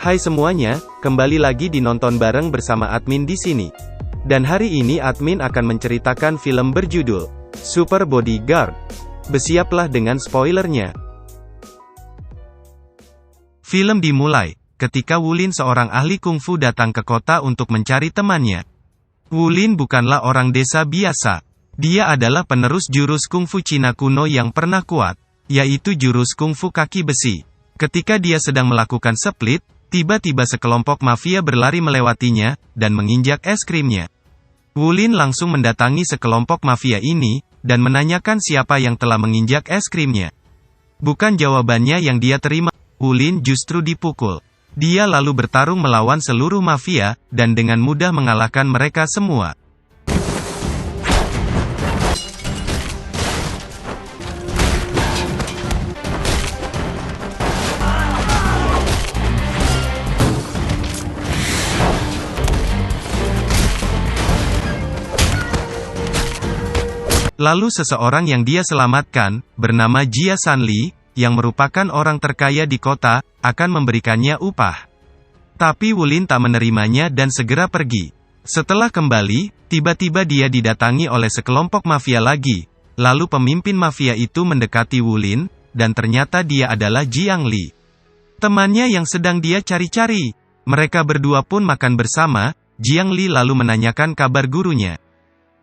Hai semuanya, kembali lagi di Nonton Bareng bersama admin di sini. Dan hari ini admin akan menceritakan film berjudul Super Bodyguard. Bersiaplah dengan spoilernya. Film dimulai ketika Wulin, seorang ahli kungfu, datang ke kota untuk mencari temannya. Wulin bukanlah orang desa biasa. Dia adalah penerus jurus kungfu Cina kuno yang pernah kuat, yaitu jurus kungfu kaki besi. Ketika dia sedang melakukan split, tiba-tiba sekelompok mafia berlari melewatinya, dan menginjak es krimnya. Wulin langsung mendatangi sekelompok mafia ini, dan menanyakan siapa yang telah menginjak es krimnya. Bukan jawabannya yang dia terima, Wulin justru dipukul. Dia lalu bertarung melawan seluruh mafia, dan dengan mudah mengalahkan mereka semua. Lalu seseorang yang dia selamatkan, bernama Jia Sanli, yang merupakan orang terkaya di kota, akan memberikannya upah. Tapi Wulin tak menerimanya dan segera pergi. Setelah kembali, tiba-tiba dia didatangi oleh sekelompok mafia lagi. Lalu pemimpin mafia itu mendekati Wulin, dan ternyata dia adalah Jiang Li, temannya yang sedang dia cari-cari. Mereka berdua pun makan bersama. Jiang Li lalu menanyakan kabar gurunya.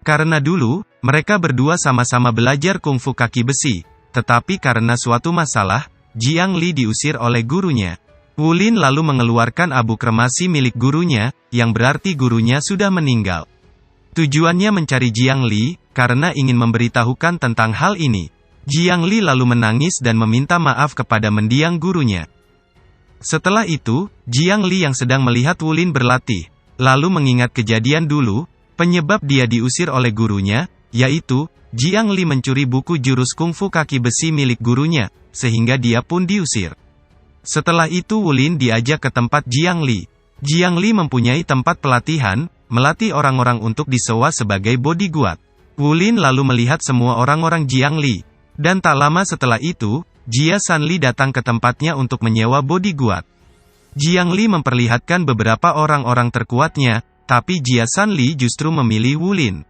Karena dulu, mereka berdua sama-sama belajar kungfu kaki besi, tetapi karena suatu masalah, Jiang Li diusir oleh gurunya. Wulin lalu mengeluarkan abu kremasi milik gurunya, yang berarti gurunya sudah meninggal. Tujuannya mencari Jiang Li, karena ingin memberitahukan tentang hal ini. Jiang Li lalu menangis dan meminta maaf kepada mendiang gurunya. Setelah itu, Jiang Li yang sedang melihat Wulin berlatih, lalu mengingat kejadian dulu, penyebab dia diusir oleh gurunya, yaitu, Jiang Li mencuri buku jurus kungfu kaki besi milik gurunya, sehingga dia pun diusir. Setelah itu Wulin diajak ke tempat Jiang Li. Jiang Li mempunyai tempat pelatihan, melatih orang-orang untuk disewa sebagai bodyguard. Wulin lalu melihat semua orang-orang Jiang Li. Dan tak lama setelah itu, Jia Sanli datang ke tempatnya untuk menyewa bodyguard. Jiang Li memperlihatkan beberapa orang-orang terkuatnya, tapi Jia Sanli justru memilih Wulin.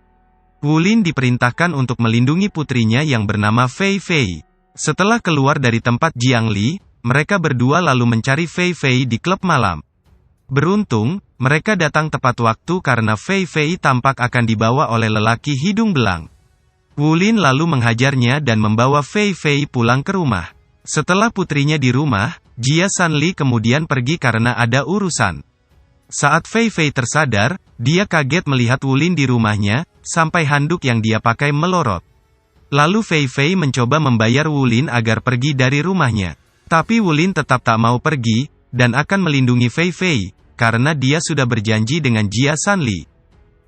Wulin diperintahkan untuk melindungi putrinya yang bernama Fei Fei. Setelah keluar dari tempat Jiang Li, mereka berdua lalu mencari Fei Fei di klub malam. Beruntung, mereka datang tepat waktu karena Fei Fei tampak akan dibawa oleh lelaki hidung belang. Wulin lalu menghajarnya dan membawa Fei Fei pulang ke rumah. Setelah putrinya di rumah, Jia Sanli kemudian pergi karena ada urusan. Saat Fei Fei tersadar, dia kaget melihat Wulin di rumahnya, sampai handuk yang dia pakai melorot. Lalu Fei Fei mencoba membayar Wulin agar pergi dari rumahnya. Tapi Wulin tetap tak mau pergi, dan akan melindungi Fei Fei, karena dia sudah berjanji dengan Jia Sanli.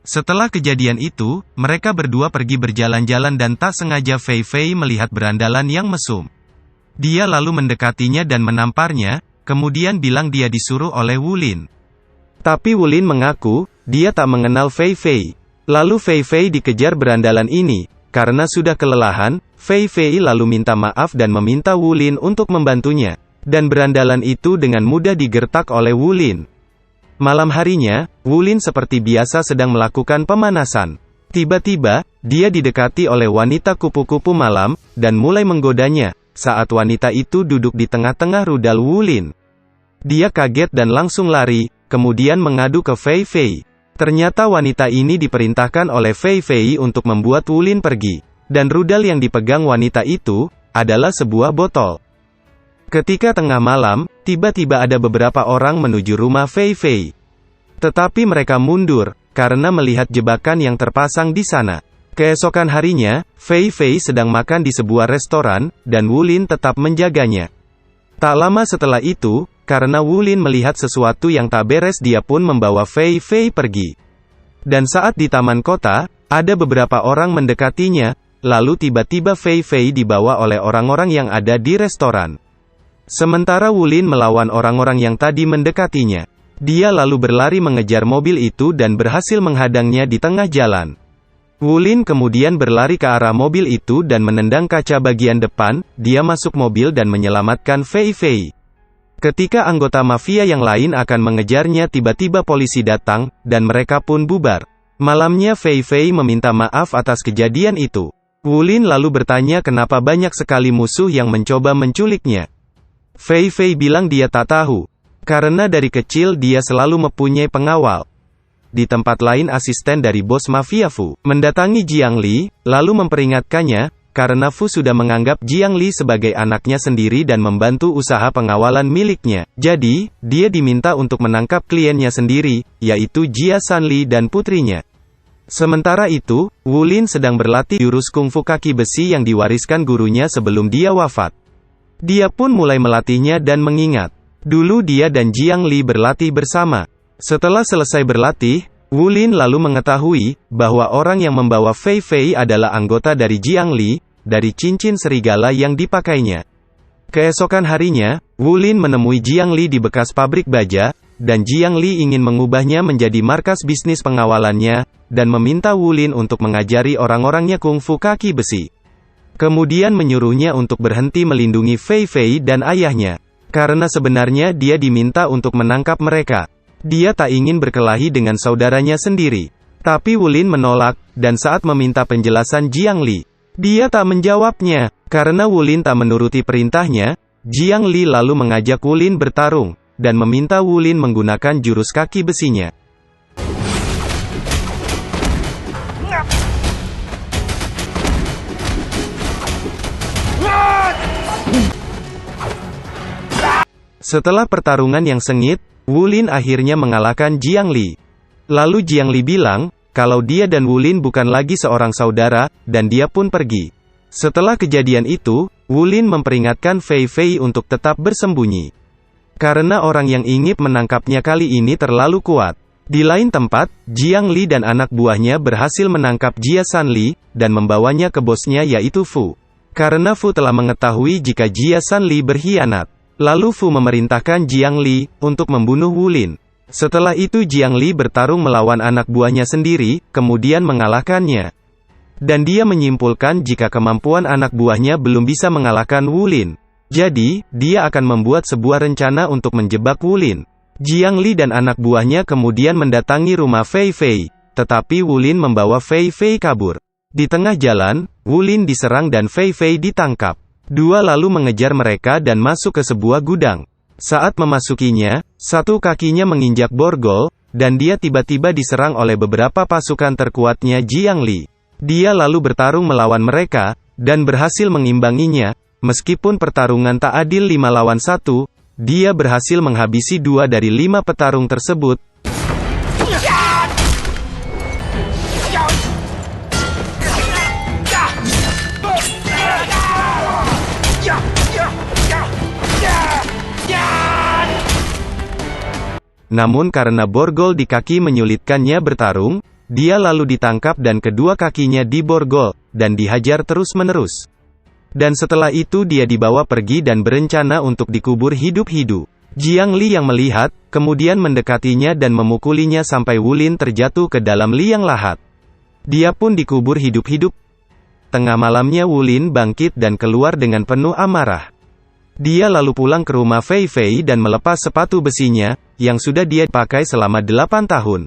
Setelah kejadian itu, mereka berdua pergi berjalan-jalan dan tak sengaja Fei Fei melihat berandalan yang mesum. Dia lalu mendekatinya dan menamparnya, kemudian bilang dia disuruh oleh Wulin. Tapi Wulin mengaku, dia tak mengenal Fei Fei. Lalu Fei Fei dikejar berandalan ini. Karena sudah kelelahan, Fei Fei lalu minta maaf dan meminta Wulin untuk membantunya. Dan berandalan itu dengan mudah digertak oleh Wulin. Malam harinya, Wulin seperti biasa sedang melakukan pemanasan. Tiba-tiba, dia didekati oleh wanita kupu-kupu malam, dan mulai menggodanya, saat wanita itu duduk di tengah-tengah rudal Wulin. Dia kaget dan langsung lari, kemudian mengadu ke Fei Fei. Ternyata wanita ini diperintahkan oleh Fei Fei untuk membuat Wulin pergi. Dan rudal yang dipegang wanita itu, adalah sebuah botol. Ketika tengah malam, tiba-tiba ada beberapa orang menuju rumah Fei Fei. Tetapi mereka mundur, karena melihat jebakan yang terpasang di sana. Keesokan harinya, Fei Fei sedang makan di sebuah restoran, dan Wulin tetap menjaganya. Tak lama setelah itu, karena Wulin melihat sesuatu yang tak beres, dia pun membawa Fei Fei pergi. Dan saat di taman kota, ada beberapa orang mendekatinya, lalu tiba-tiba Fei Fei dibawa oleh orang-orang yang ada di restoran. Sementara Wulin melawan orang-orang yang tadi mendekatinya. Dia lalu berlari mengejar mobil itu dan berhasil menghadangnya di tengah jalan. Wulin kemudian berlari ke arah mobil itu dan menendang kaca bagian depan. Dia masuk mobil dan menyelamatkan Fei Fei. Ketika anggota mafia yang lain akan mengejarnya, tiba-tiba polisi datang, dan mereka pun bubar. Malamnya Fei Fei meminta maaf atas kejadian itu. Wulin lalu bertanya kenapa banyak sekali musuh yang mencoba menculiknya. Fei Fei bilang dia tak tahu. Karena dari kecil dia selalu mempunyai pengawal. Di tempat lain asisten dari bos mafia Fu mendatangi Jiang Li, lalu memperingatkannya, karena Fu sudah menganggap Jiang Li sebagai anaknya sendiri dan membantu usaha pengawalan miliknya. Jadi, dia diminta untuk menangkap kliennya sendiri, yaitu Jia Sanli dan putrinya. Sementara itu, Wulin sedang berlatih jurus kungfu kaki besi yang diwariskan gurunya sebelum dia wafat. Dia pun mulai melatihnya dan mengingat. Dulu dia dan Jiang Li berlatih bersama. Setelah selesai berlatih, Wulin lalu mengetahui bahwa orang yang membawa Fei Fei adalah anggota dari Jiang Li, dari cincin serigala yang dipakainya. Keesokan harinya, Wulin menemui Jiang Li di bekas pabrik baja, dan Jiang Li ingin mengubahnya menjadi markas bisnis pengawalannya, dan meminta Wulin untuk mengajari orang-orangnya kungfu kaki besi. Kemudian menyuruhnya untuk berhenti melindungi Fei Fei dan ayahnya. Karena sebenarnya dia diminta untuk menangkap mereka. Dia tak ingin berkelahi dengan saudaranya sendiri. Tapi Wulin menolak, dan saat meminta penjelasan Jiang Li, dia tak menjawabnya. Karena Wulin tak menuruti perintahnya, Jiang Li lalu mengajak Wulin bertarung, dan meminta Wulin menggunakan jurus kaki besinya. Setelah pertarungan yang sengit, Wulin akhirnya mengalahkan Jiang Li. Lalu Jiang Li bilang, kalau dia dan Wulin bukan lagi seorang saudara, dan dia pun pergi. Setelah kejadian itu, Wulin memperingatkan Fei Fei untuk tetap bersembunyi. Karena orang yang ingin menangkapnya kali ini terlalu kuat. Di lain tempat, Jiang Li dan anak buahnya berhasil menangkap Jia Sanli, dan membawanya ke bosnya yaitu Fu. Karena Fu telah mengetahui jika Jia Sanli berkhianat. Lalu Fu memerintahkan Jiang Li untuk membunuh Wulin. Setelah itu Jiang Li bertarung melawan anak buahnya sendiri, kemudian mengalahkannya. Dan dia menyimpulkan jika kemampuan anak buahnya belum bisa mengalahkan Wulin. Jadi, dia akan membuat sebuah rencana untuk menjebak Wulin. Jiang Li dan anak buahnya kemudian mendatangi rumah Fei Fei, tetapi Wulin membawa Fei Fei kabur. Di tengah jalan, Wulin diserang dan Fei Fei ditangkap. Dua lalu mengejar mereka dan masuk ke sebuah gudang. Saat memasukinya, satu kakinya menginjak borgol, dan dia tiba-tiba diserang oleh beberapa pasukan terkuatnya Jiang Li. Dia lalu bertarung melawan mereka, dan berhasil mengimbanginya. Meskipun pertarungan tak adil 5 lawan 1, dia berhasil menghabisi 2 dari 5 petarung tersebut. Namun karena borgol di kaki menyulitkannya bertarung, dia lalu ditangkap dan kedua kakinya diborgol, dan dihajar terus-menerus. Dan setelah itu dia dibawa pergi dan berencana untuk dikubur hidup-hidup. Jiang Li yang melihat, kemudian mendekatinya dan memukulinya sampai Wulin terjatuh ke dalam liang lahat. Dia pun dikubur hidup-hidup. Tengah malamnya Wulin bangkit dan keluar dengan penuh amarah. Dia lalu pulang ke rumah Fei Fei dan melepas sepatu besinya, yang sudah dia pakai selama 8 tahun.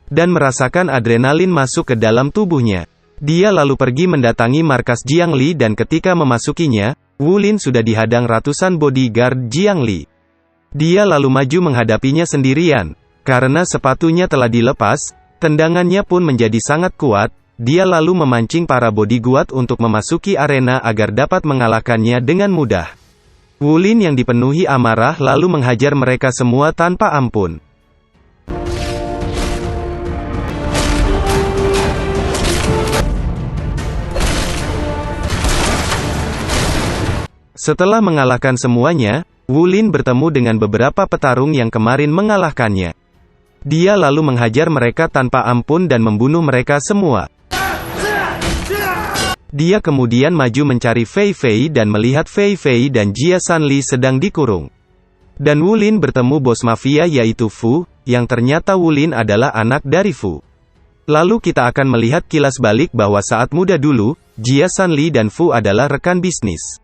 Dan merasakan adrenalin masuk ke dalam tubuhnya. Dia lalu pergi mendatangi markas Jiang Li dan ketika memasukinya, Wulin sudah dihadang ratusan bodyguard Jiang Li. Dia lalu maju menghadapinya sendirian. Karena sepatunya telah dilepas, tendangannya pun menjadi sangat kuat. Dia lalu memancing para bodyguard untuk memasuki arena agar dapat mengalahkannya dengan mudah. Wulin yang dipenuhi amarah lalu menghajar mereka semua tanpa ampun. Setelah mengalahkan semuanya, Wulin bertemu dengan beberapa petarung yang kemarin mengalahkannya. Dia lalu menghajar mereka tanpa ampun dan membunuh mereka semua. Dia kemudian maju mencari Fei Fei dan melihat Fei Fei dan Jia Sanli sedang dikurung. Dan Wulin bertemu bos mafia yaitu Fu, yang ternyata Wulin adalah anak dari Fu. Lalu kita akan melihat kilas balik bahwa saat muda dulu, Jia Sanli dan Fu adalah rekan bisnis.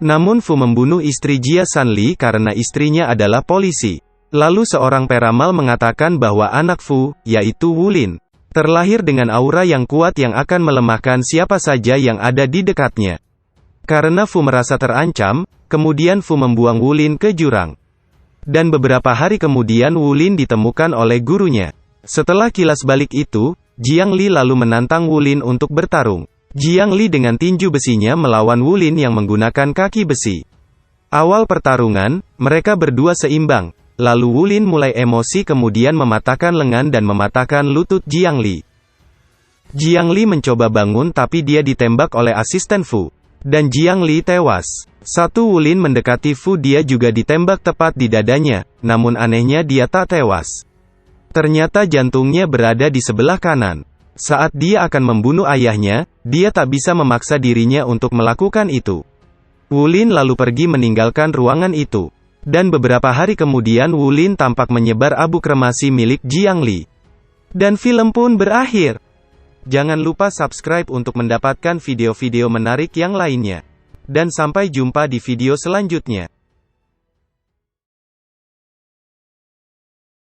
Namun Fu membunuh istri Jia Sanli karena istrinya adalah polisi. Lalu seorang peramal mengatakan bahwa anak Fu, yaitu Wulin, terlahir dengan aura yang kuat yang akan melemahkan siapa saja yang ada di dekatnya. Karena Fu merasa terancam, kemudian Fu membuang Wulin ke jurang. Dan beberapa hari kemudian Wulin ditemukan oleh gurunya. Setelah kilas balik itu, Jiang Li lalu menantang Wulin untuk bertarung. Jiang Li dengan tinju besinya melawan Wulin yang menggunakan kaki besi. Awal pertarungan, mereka berdua seimbang. Lalu Wulin mulai emosi kemudian mematahkan lengan dan mematahkan lutut Jiang Li. Jiang Li mencoba bangun tapi dia ditembak oleh asisten Fu. Dan Jiang Li tewas. Satu Wulin mendekati Fu, dia juga ditembak tepat di dadanya, namun anehnya dia tak tewas. Ternyata jantungnya berada di sebelah kanan. Saat dia akan membunuh ayahnya, dia tak bisa memaksa dirinya untuk melakukan itu. Wulin lalu pergi meninggalkan ruangan itu. Dan beberapa hari kemudian Wulin tampak menyebar abu kremasi milik Jiang Li. Dan film pun berakhir. Jangan lupa subscribe untuk mendapatkan video-video menarik yang lainnya. Dan sampai jumpa di video selanjutnya.